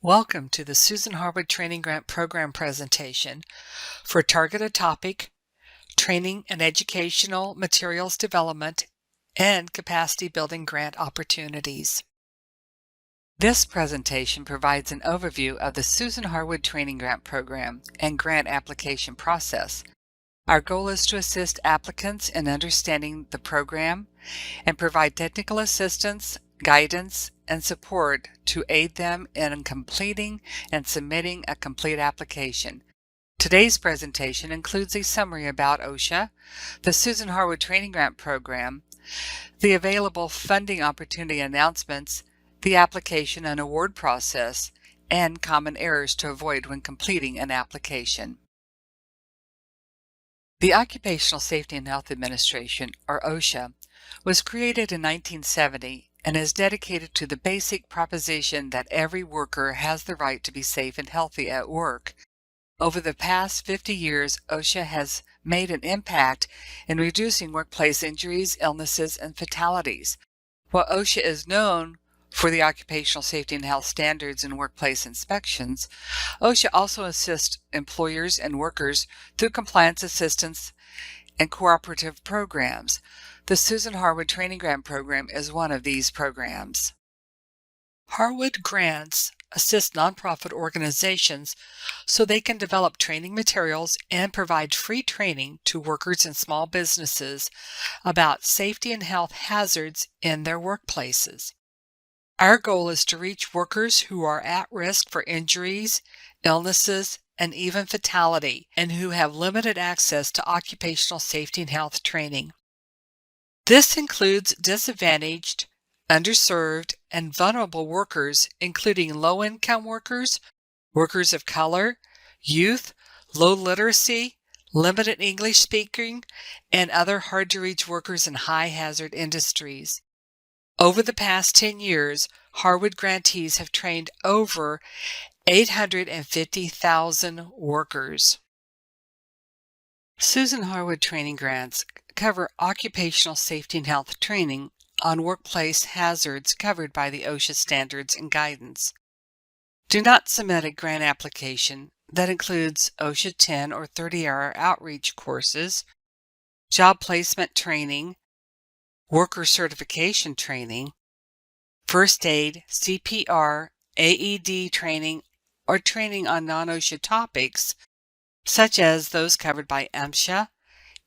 Welcome to the Susan Harwood Training Grant Program presentation for Targeted Topic, Training and Educational Materials Development, and Capacity Building Grant Opportunities. This presentation provides an overview of the Susan Harwood Training Grant Program and grant application process. Our goal is to assist applicants in understanding the program and provide technical assistance, guidance, and support to aid them in completing and submitting a complete application. Today's presentation includes a summary about OSHA, the Susan Harwood Training Grant Program, the available funding opportunity announcements, the application and award process, and common errors to avoid when completing an application. The Occupational Safety and Health Administration, or OSHA, was created in 1970 and is dedicated to the basic proposition that every worker has the right to be safe and healthy at work. Over the past 50 years, OSHA has made an impact in reducing workplace injuries, illnesses, and fatalities. While OSHA is known for the occupational safety and health standards and workplace inspections, OSHA also assists employers and workers through compliance assistance and cooperative programs. The Susan Harwood Training Grant Program is one of these programs. Harwood Grants assist nonprofit organizations so they can develop training materials and provide free training to workers and small businesses about safety and health hazards in their workplaces. Our goal is to reach workers who are at risk for injuries, illnesses, and even fatality, and who have limited access to occupational safety and health training. This includes disadvantaged, underserved, and vulnerable workers, including low-income workers, workers of color, youth, low literacy, limited English speaking, and other hard-to-reach workers in high-hazard industries. Over the past 10 years, Harwood grantees have trained over 850,000 workers. Susan Harwood Training Grants cover occupational safety and health training on workplace hazards covered by the OSHA standards and guidance. Do not submit a grant application that includes OSHA 10 or 30-hour outreach courses, job placement training, worker certification training, first aid, CPR, AED training, or training on non-OSHA topics such as those covered by MSHA,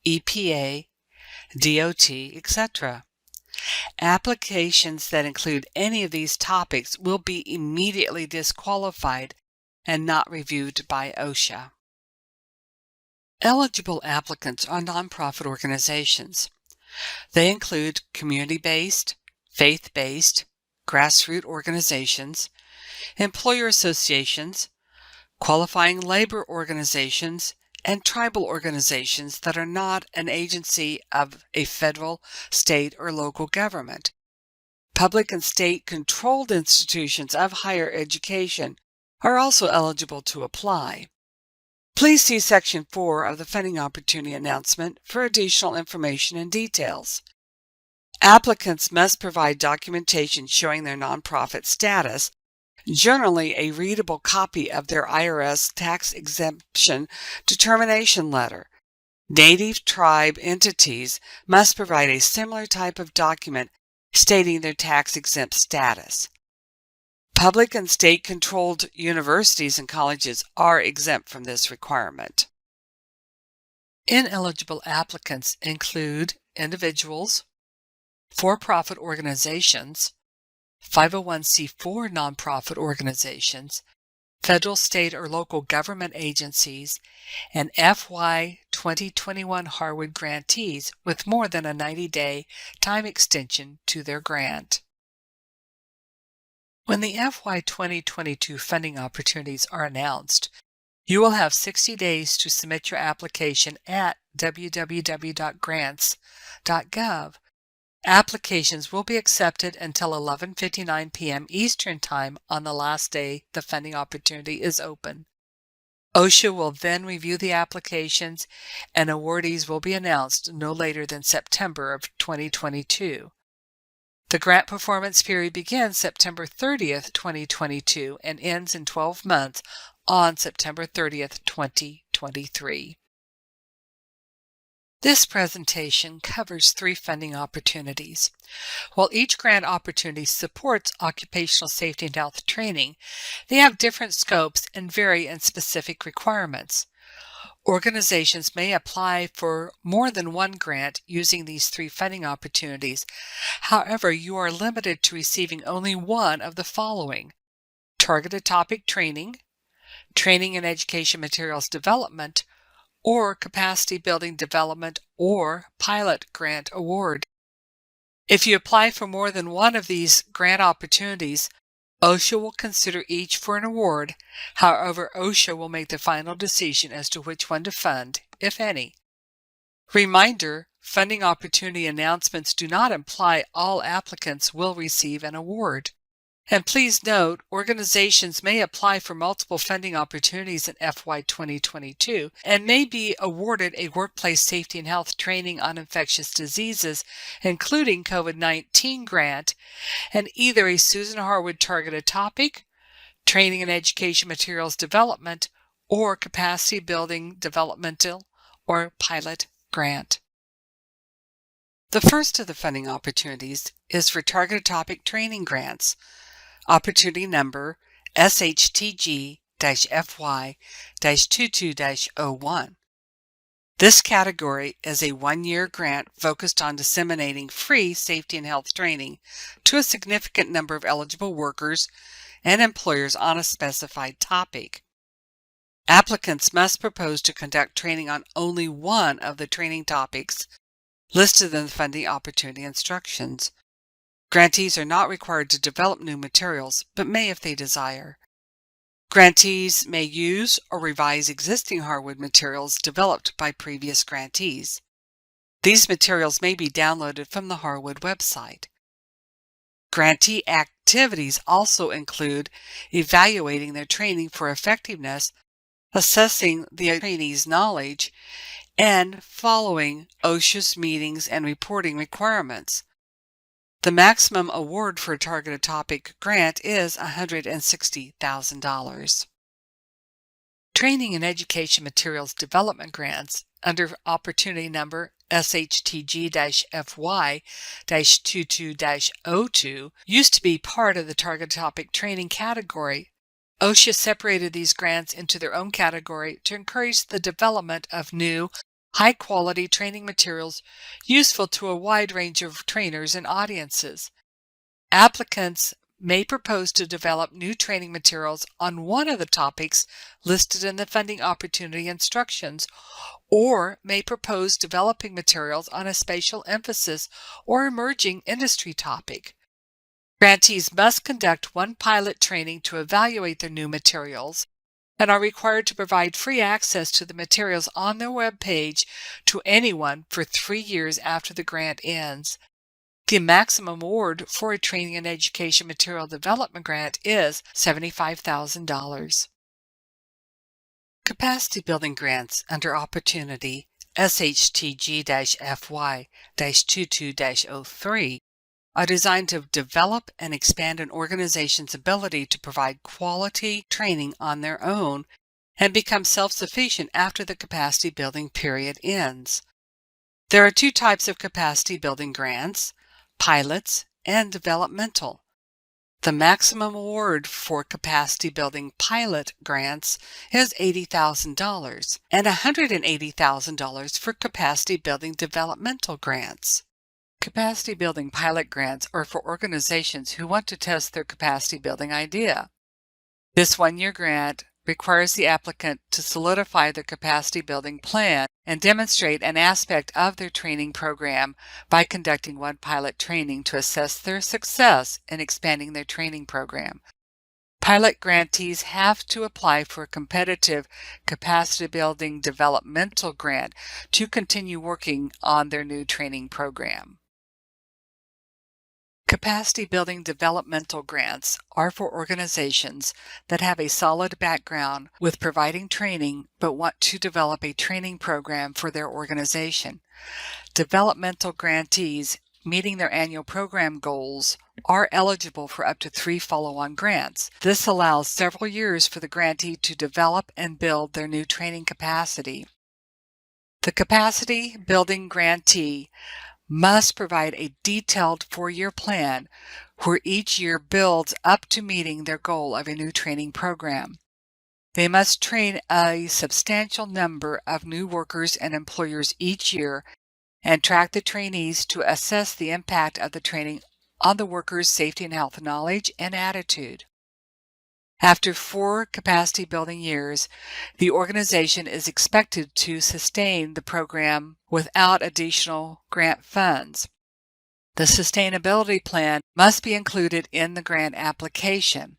EPA, DOT, etc. Applications that include any of these topics will be immediately disqualified and not reviewed by OSHA. Eligible applicants are nonprofit organizations. They include community-based, faith-based, grassroots organizations, employer associations, qualifying labor organizations, and tribal organizations that are not an agency of a federal, state, or local government. Public and state-controlled institutions of higher education are also eligible to apply. Please see Section 4 of the Funding Opportunity Announcement for additional information and details. Applicants must provide documentation showing their nonprofit status, generally a readable copy of their IRS tax exemption determination letter. Native tribe entities must provide a similar type of document stating their tax-exempt status. Public and state-controlled universities and colleges are exempt from this requirement. Ineligible applicants include individuals, for-profit organizations, 501c4 nonprofit organizations, federal, state, or local government agencies, and FY 2021 Harwood grantees with more than a 90-day time extension to their grant. When the FY 2022 funding opportunities are announced, you will have 60 days to submit your application at www.grants.gov. Applications will be accepted until 11:59 p.m. Eastern Time on the last day the funding opportunity is open. OSHA will then review the applications, and awardees will be announced no later than September of 2022. The grant performance period begins September 30th, 2022 and ends in 12 months on September 30th, 2023. This presentation covers 3 funding opportunities. While each grant opportunity supports occupational safety and health training, they have different scopes and vary in specific requirements. Organizations may apply for more than one grant using these 3 funding opportunities. However, you are limited to receiving only one of the following: targeted topic training, training and education materials development, or capacity building development or pilot grant award. If you apply for more than one of these grant opportunities, OSHA will consider each for an award. However, OSHA will make the final decision as to which one to fund, if any. Reminder: funding opportunity announcements do not imply all applicants will receive an award. And please note, organizations may apply for multiple funding opportunities in FY 2022 and may be awarded a workplace safety and health training on infectious diseases, including COVID-19 grant, and either a Susan Harwood targeted topic, training and education materials development, or capacity building developmental or pilot grant. The first of the funding opportunities is for targeted topic training grants. Opportunity number SHTG-FY-22-01. This category is a 1-year grant focused on disseminating free safety and health training to a significant number of eligible workers and employers on a specified topic. Applicants must propose to conduct training on only one of the training topics listed in the funding opportunity instructions. Grantees are not required to develop new materials, but may if they desire. Grantees may use or revise existing Harwood materials developed by previous grantees. These materials may be downloaded from the Harwood website. Grantee activities also include evaluating their training for effectiveness, assessing the trainee's knowledge, and following OSHA's meetings and reporting requirements. The maximum award for a targeted topic grant is $160,000. Training and education materials development grants under opportunity number SHTG-FY-22-02 used to be part of the targeted topic training category. OSHA separated these grants into their own category to encourage the development of new, high-quality training materials useful to a wide range of trainers and audiences. Applicants may propose to develop new training materials on one of the topics listed in the funding opportunity instructions, or may propose developing materials on a special emphasis or emerging industry topic. Grantees must conduct one pilot training to evaluate their new materials and are required to provide free access to the materials on their web page to anyone for 3 years after the grant ends. The maximum award for a training and education material development grant is $75,000. Capacity building grants under opportunity SHTG-FY-22-03 are designed to develop and expand an organization's ability to provide quality training on their own and become self-sufficient after the capacity building period ends. There are 2 types of capacity building grants: pilots and developmental. The maximum award for capacity building pilot grants is $80,000 and $180,000 for capacity building developmental grants. Capacity building pilot grants are for organizations who want to test their capacity building idea. This 1-year grant requires the applicant to solidify their capacity building plan and demonstrate an aspect of their training program by conducting one pilot training to assess their success in expanding their training program. Pilot grantees have to apply for a competitive capacity building developmental grant to continue working on their new training program. Capacity building developmental grants are for organizations that have a solid background with providing training but want to develop a training program for their organization. Developmental grantees meeting their annual program goals are eligible for up to 3 follow-on grants. This allows several years for the grantee to develop and build their new training capacity. The capacity building grantee must provide a detailed 4-year plan where each year builds up to meeting their goal of a new training program. They must train a substantial number of new workers and employers each year and track the trainees to assess the impact of the training on the workers' safety and health knowledge and attitude. After 4 capacity building years, the organization is expected to sustain the program without additional grant funds. The sustainability plan must be included in the grant application.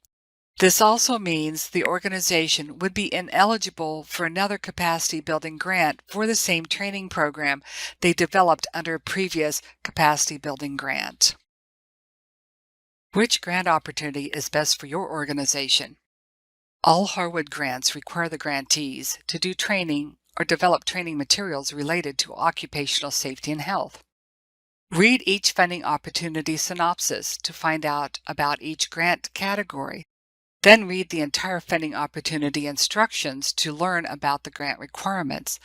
This also means the organization would be ineligible for another capacity building grant for the same training program they developed under a previous capacity building grant. Which grant opportunity is best for your organization? All Harwood grants require the grantees to do training or develop training materials related to occupational safety and health. Read each funding opportunity synopsis to find out about each grant category. Then read the entire funding opportunity instructions to learn about the grant requirements.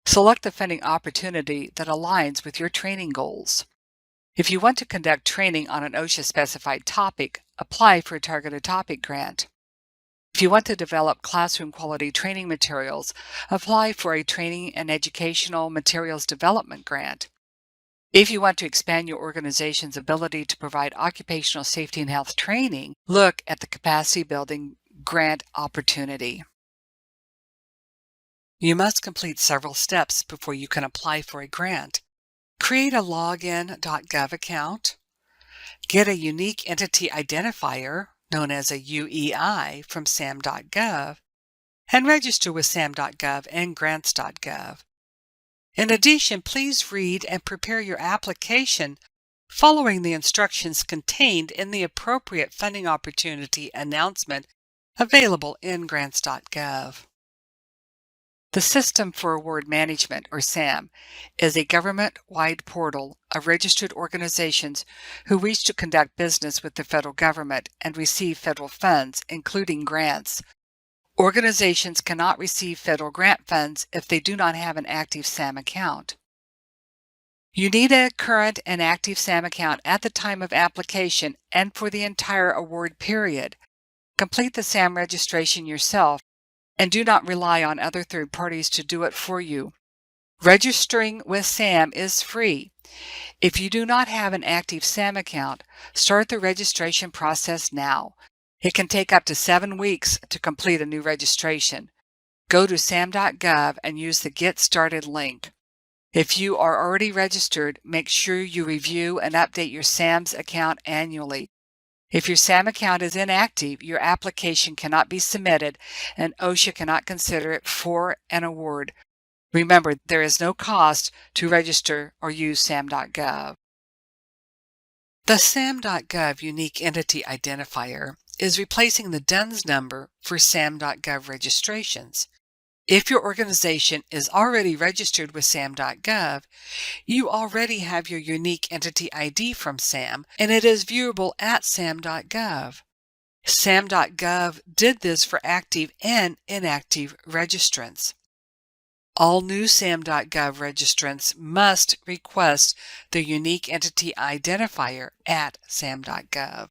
Select the funding opportunity that aligns with your training goals. If you want to conduct training on an OSHA-specified topic, apply for a targeted topic grant. If you want to develop classroom quality training materials, apply for a training and educational materials development grant. If you want to expand your organization's ability to provide occupational safety and health training, look at the capacity building grant opportunity. You must complete several steps before you can apply for a grant. Create a login.gov account, get a unique entity identifier, known as a UEI, from sam.gov, and register with sam.gov and grants.gov. In addition, please read and prepare your application following the instructions contained in the appropriate funding opportunity announcement available in grants.gov. The System for Award Management, or SAM, is a government-wide portal of registered organizations who wish to conduct business with the federal government and receive federal funds, including grants. Organizations cannot receive federal grant funds if they do not have an active SAM account. You need a current and active SAM account at the time of application and for the entire award period. Complete the SAM registration yourself and do not rely on other third parties to do it for you. Registering with SAM is free. If you do not have an active SAM account, start the registration process now. It can take up to 7 weeks to complete a new registration. Go to sam.gov and use the Get Started link. If you are already registered, make sure you review and update your SAM's account annually. If your SAM account is inactive, your application cannot be submitted and OSHA cannot consider it for an award. Remember, there is no cost to register or use sam.gov. The sam.gov Unique Entity Identifier is replacing the DUNS number for sam.gov registrations. If your organization is already registered with sam.gov, you already have your unique entity ID from SAM, and it is viewable at sam.gov. sam.gov did this for active and inactive registrants. All new sam.gov registrants must request the unique entity identifier at sam.gov.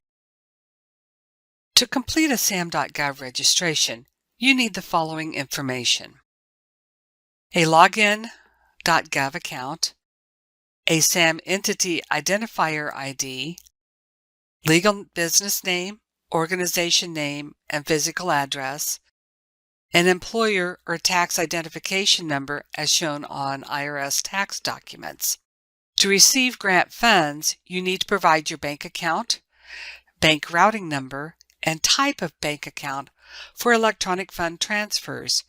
To complete a sam.gov registration, you need the following information: a login.gov account, a SAM entity identifier ID, legal business name, organization name, and physical address, an employer or tax identification number as shown on IRS tax documents. To receive grant funds, you need to provide your bank account, bank routing number, and type of bank account for electronic fund transfers.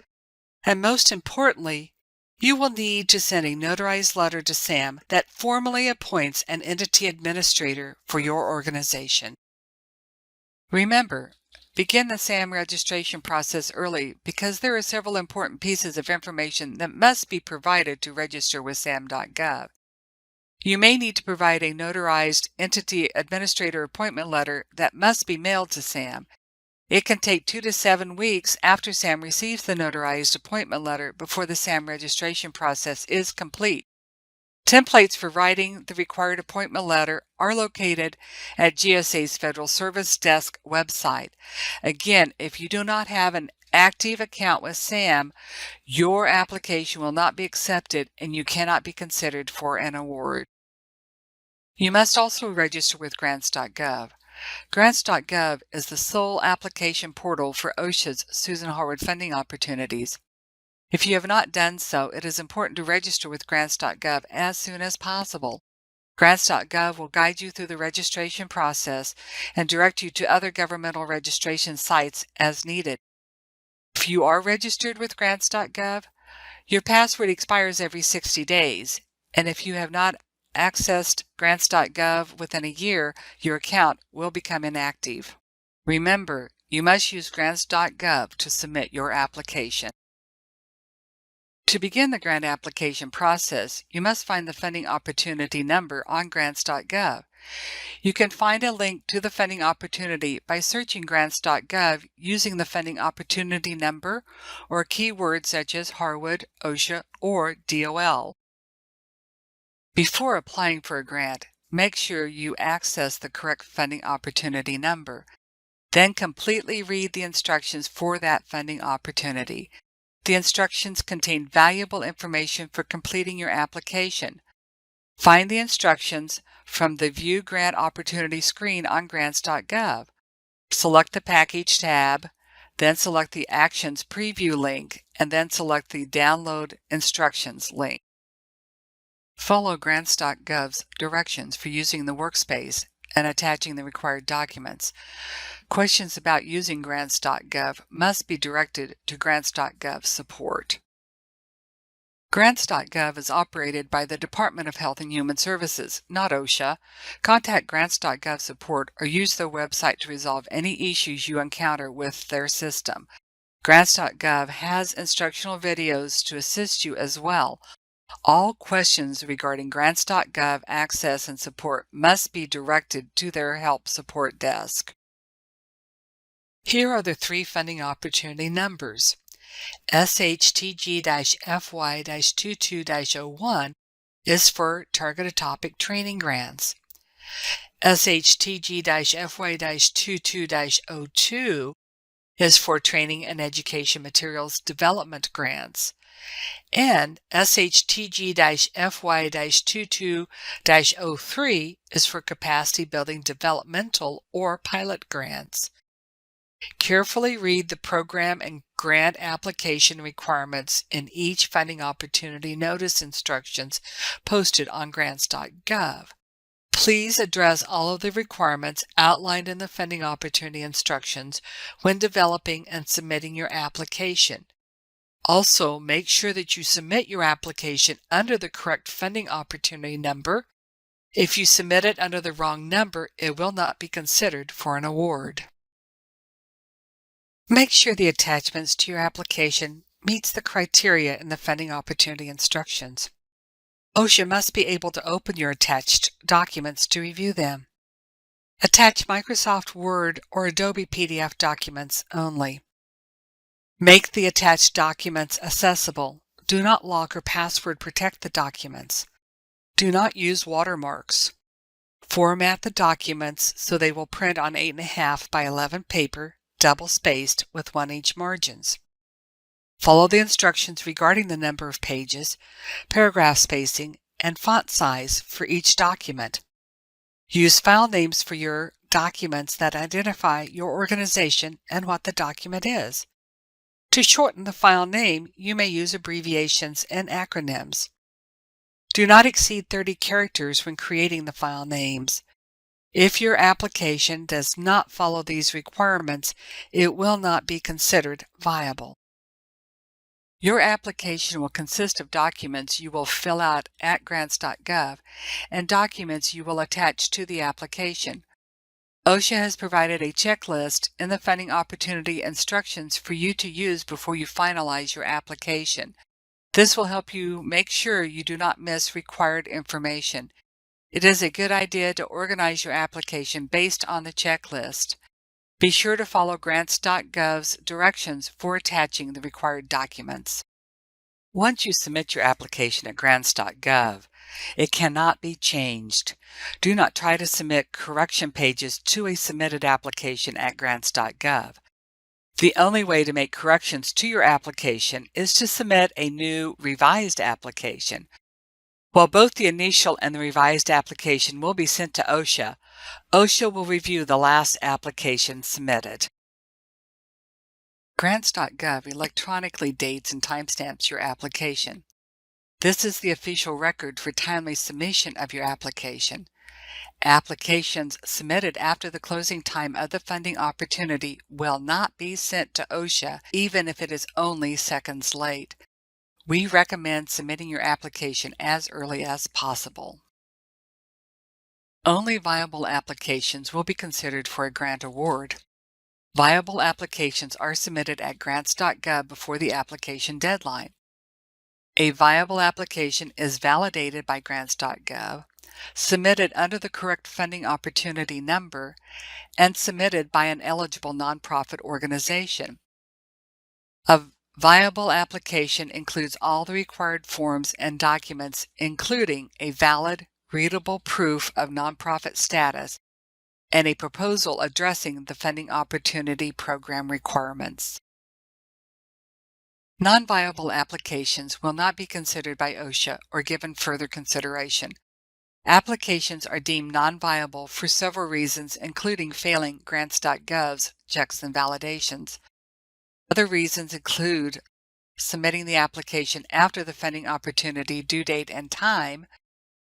And most importantly, you will need to send a notarized letter to SAM that formally appoints an entity administrator for your organization. Remember, begin the SAM registration process early because there are several important pieces of information that must be provided to register with sam.gov. You may need to provide a notarized entity administrator appointment letter that must be mailed to SAM. It can take 2 to 7 weeks after SAM receives the notarized appointment letter before the SAM registration process is complete. Templates for writing the required appointment letter are located at GSA's Federal Service Desk website. Again, if you do not have an active account with SAM, your application will not be accepted and you cannot be considered for an award. You must also register with grants.gov. Grants.gov is the sole application portal for OSHA's Susan Harwood funding opportunities. If you have not done so, it is important to register with grants.gov as soon as possible. Grants.gov will guide you through the registration process and direct you to other governmental registration sites as needed. If you are registered with grants.gov, your password expires every 60 days, and if you have not accessed grants.gov within a year, your account will become inactive. Remember, you must use grants.gov to submit your application. To begin the grant application process, you must find the funding opportunity number on grants.gov. You can find a link to the funding opportunity by searching grants.gov using the funding opportunity number or keywords such as Harwood, OSHA, or DOL. Before applying for a grant, make sure you access the correct funding opportunity number. Then completely read the instructions for that funding opportunity. The instructions contain valuable information for completing your application. Find the instructions from the View Grant Opportunity screen on grants.gov. Select the Package tab, then select the Actions Preview link, and then select the Download Instructions link. Follow grants.gov's directions for using the workspace and attaching the required documents. Questions about using grants.gov must be directed to grants.gov support. Grants.gov is operated by the Department of Health and Human Services, not OSHA. Contact grants.gov support or use their website to resolve any issues you encounter with their system. Grants.gov has instructional videos to assist you as well. All questions regarding grants.gov access and support must be directed to their help support desk. Here are the 3 funding opportunity numbers. SHTG-FY-22-01 is for Targeted Topic Training Grants. SHTG-FY-22-02 is for Training and Education Materials Development Grants. And SHTG-FY-22-03 is for Capacity Building Developmental or Pilot Grants. Carefully read the program and grant application requirements in each funding opportunity notice instructions posted on grants.gov. Please address all of the requirements outlined in the funding opportunity instructions when developing and submitting your application. Also, make sure that you submit your application under the correct funding opportunity number. If you submit it under the wrong number, it will not be considered for an award. Make sure the attachments to your application meets the criteria in the funding opportunity instructions. OSHA must be able to open your attached documents to review them. Attach Microsoft Word or Adobe PDF documents only. Make the attached documents accessible. Do not lock or password protect the documents. Do not use watermarks. Format the documents so they will print on 8.5 by 11 paper, double-spaced with 1-inch margins. Follow the instructions regarding the number of pages, paragraph spacing, and font size for each document. Use file names for your documents that identify your organization and what the document is. To shorten the file name, you may use abbreviations and acronyms. Do not exceed 30 characters when creating the file names. If your application does not follow these requirements, it will not be considered viable. Your application will consist of documents you will fill out at grants.gov and documents you will attach to the application. OSHA has provided a checklist in the funding opportunity instructions for you to use before you finalize your application. This will help you make sure you do not miss required information. It is a good idea to organize your application based on the checklist. Be sure to follow grants.gov's directions for attaching the required documents. Once you submit your application at grants.gov, it cannot be changed. Do not try to submit correction pages to a submitted application at grants.gov. The only way to make corrections to your application is to submit a new revised application. While both the initial and the revised application will be sent to OSHA, OSHA will review the last application submitted. Grants.gov electronically dates and timestamps your application. This is the official record for timely submission of your application. Applications submitted after the closing time of the funding opportunity will not be sent to OSHA, even if it is only seconds late. We recommend submitting your application as early as possible. Only viable applications will be considered for a grant award. Viable applications are submitted at grants.gov before the application deadline. A viable application is validated by grants.gov, submitted under the correct funding opportunity number, and submitted by an eligible nonprofit organization. A viable application includes all the required forms and documents, including a valid, readable proof of nonprofit status and a proposal addressing the funding opportunity program requirements. Non-viable applications will not be considered by OSHA or given further consideration. Applications are deemed non-viable for several reasons, including failing grants.gov's checks and validations. Other reasons include submitting the application after the funding opportunity due date and time,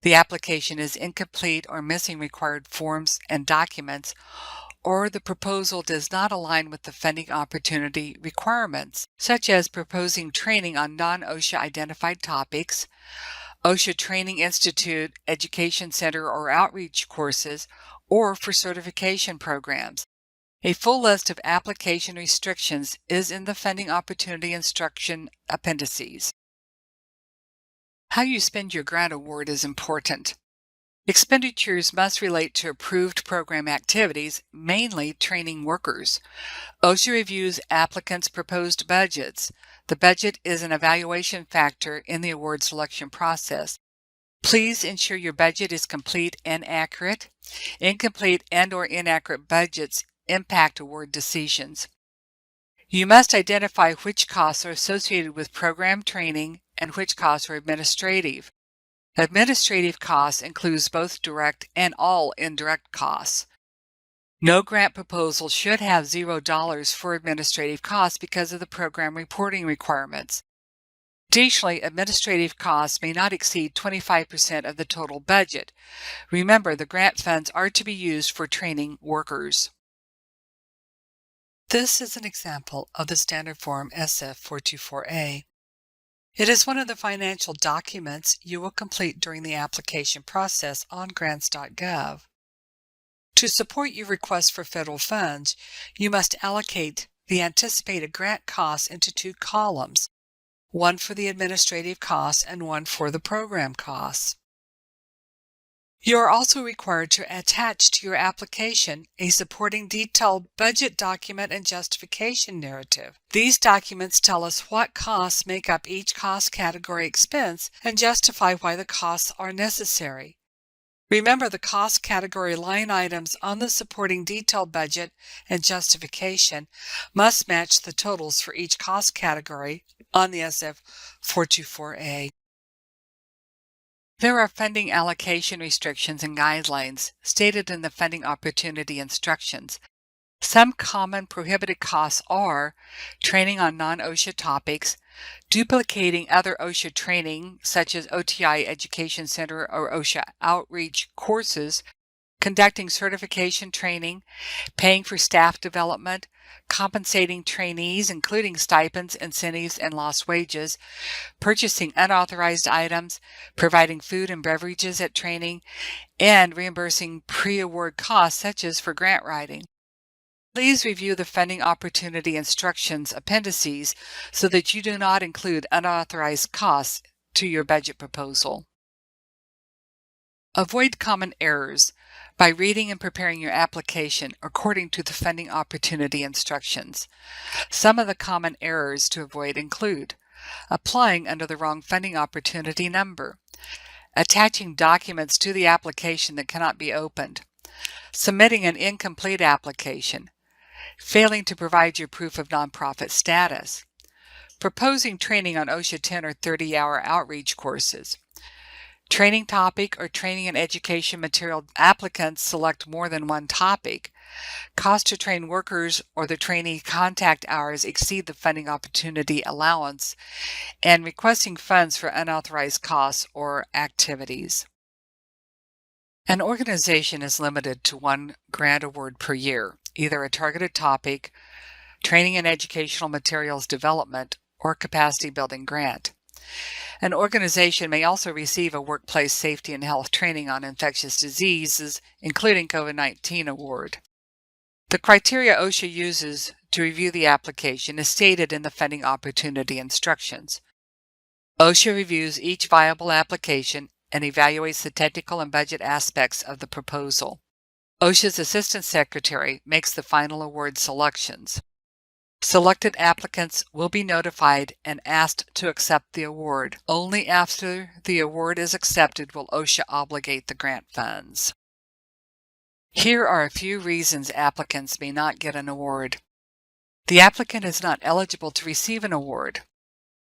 the application is incomplete or missing required forms and documents, or the proposal does not align with the funding opportunity requirements, such as proposing training on non-OSHA identified topics, OSHA Training Institute, Education Center, or outreach courses, or for certification programs. A full list of application restrictions is in the funding opportunity instruction appendices. How you spend your grant award is important. Expenditures must relate to approved program activities, mainly training workers. OSHA reviews applicants' proposed budgets. The budget is an evaluation factor in the award selection process. Please ensure your budget is complete and accurate. Incomplete and/or inaccurate budgets impact award decisions. You must identify which costs are associated with program training and which costs are administrative. Administrative costs includes both direct and all indirect costs. No grant proposal should have $0 for administrative costs because of the program reporting requirements. Additionally, administrative costs may not exceed 25% of the total budget. Remember, the grant funds are to be used for training workers. This is an example of the standard form SF424A. It is one of the financial documents you will complete during the application process on grants.gov. To support your request for federal funds, you must allocate the anticipated grant costs into two columns, one for the administrative costs and one for the program costs. You are also required to attach to your application a supporting detailed budget document and justification narrative. These documents tell us what costs make up each cost category expense and justify why the costs are necessary. Remember, the cost category line items on the supporting detailed budget and justification must match the totals for each cost category on the SF424A. There are funding allocation restrictions and guidelines stated in the funding opportunity instructions. Some common prohibited costs are training on non-OSHA topics, duplicating other OSHA training such as OTI Education Center or OSHA outreach courses, conducting certification training, paying for staff development, compensating trainees including stipends, incentives, and lost wages, purchasing unauthorized items, providing food and beverages at training, and reimbursing pre-award costs such as for grant writing. Please review the funding opportunity instructions appendices so that you do not include unauthorized costs to your budget proposal. Avoid common errors by reading and preparing your application according to the funding opportunity instructions. Some of the common errors to avoid include applying under the wrong funding opportunity number, attaching documents to the application that cannot be opened, submitting an incomplete application, failing to provide your proof of nonprofit status, proposing training on OSHA 10 or 30-hour outreach courses, training topic or training and education material. Applicants select more than one topic, cost to train workers or the trainee contact hours exceed the funding opportunity allowance, and requesting funds for unauthorized costs or activities. An organization is limited to one grant award per year, either a targeted topic, training and educational materials development, or capacity building grant. An organization may also receive a workplace safety and health training on infectious diseases, including COVID-19 award. The criteria OSHA uses to review the application is stated in the funding opportunity instructions. OSHA reviews each viable application and evaluates the technical and budget aspects of the proposal. OSHA's Assistant Secretary makes the final award selections. Selected applicants will be notified and asked to accept the award. Only after the award is accepted will OSHA obligate the grant funds. Here are a few reasons applicants may not get an award. The applicant is not eligible to receive an award.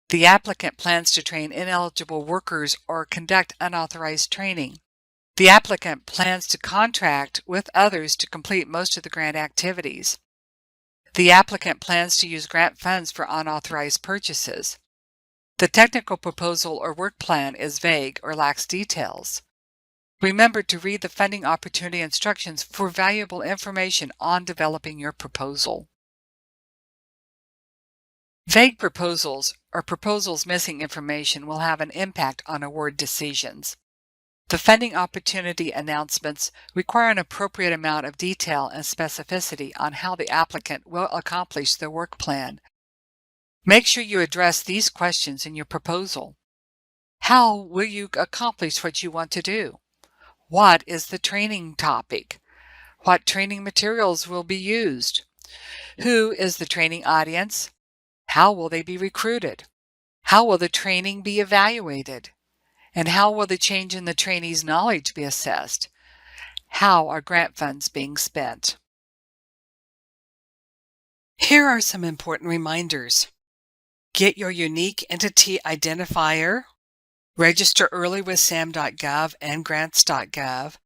The applicant plans to train ineligible workers or conduct unauthorized training. The applicant plans to contract with others to complete most of the grant activities. The applicant plans to use grant funds for unauthorized purchases. The technical proposal or work plan is vague or lacks details. Remember to read the funding opportunity instructions for valuable information on developing your proposal. Vague proposals or proposals missing information will have an impact on award decisions. The funding opportunity announcements require an appropriate amount of detail and specificity on how the applicant will accomplish their work plan. Make sure you address these questions in your proposal. How will you accomplish what you want to do? What is the training topic? What training materials will be used? Who is the training audience? How will they be recruited? How will the training be evaluated? And how will the change in the trainee's knowledge be assessed? How are grant funds being spent? Here are some important reminders. Get your unique entity identifier. Register early with SAM.gov and grants.gov.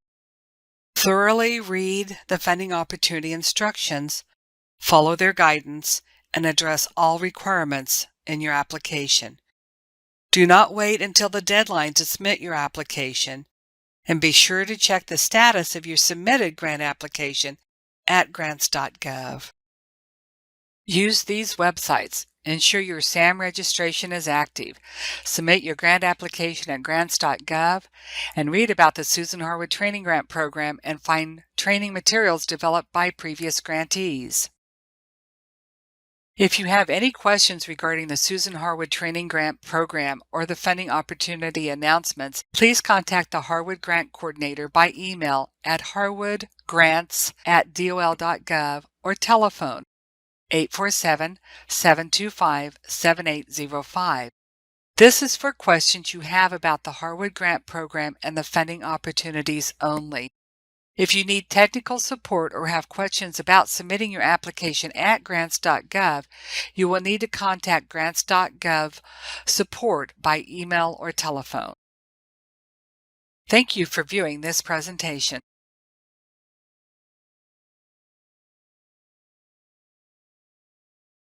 Thoroughly read the funding opportunity instructions, follow their guidance, and address all requirements in your application. Do not wait until the deadline to submit your application, and be sure to check the status of your submitted grant application at grants.gov. Use these websites. Ensure your SAM registration is active. Submit your grant application at grants.gov and read about the Susan Harwood Training Grant Program and find training materials developed by previous grantees. If you have any questions regarding the Susan Harwood Training Grant Program or the funding opportunity announcements, please contact the Harwood Grant Coordinator by email at harwoodgrants@dol.gov or telephone 847-725-7805. This is for questions you have about the Harwood Grant Program and the funding opportunities only. If you need technical support or have questions about submitting your application at grants.gov, you will need to contact grants.gov support by email or telephone. Thank you for viewing this presentation.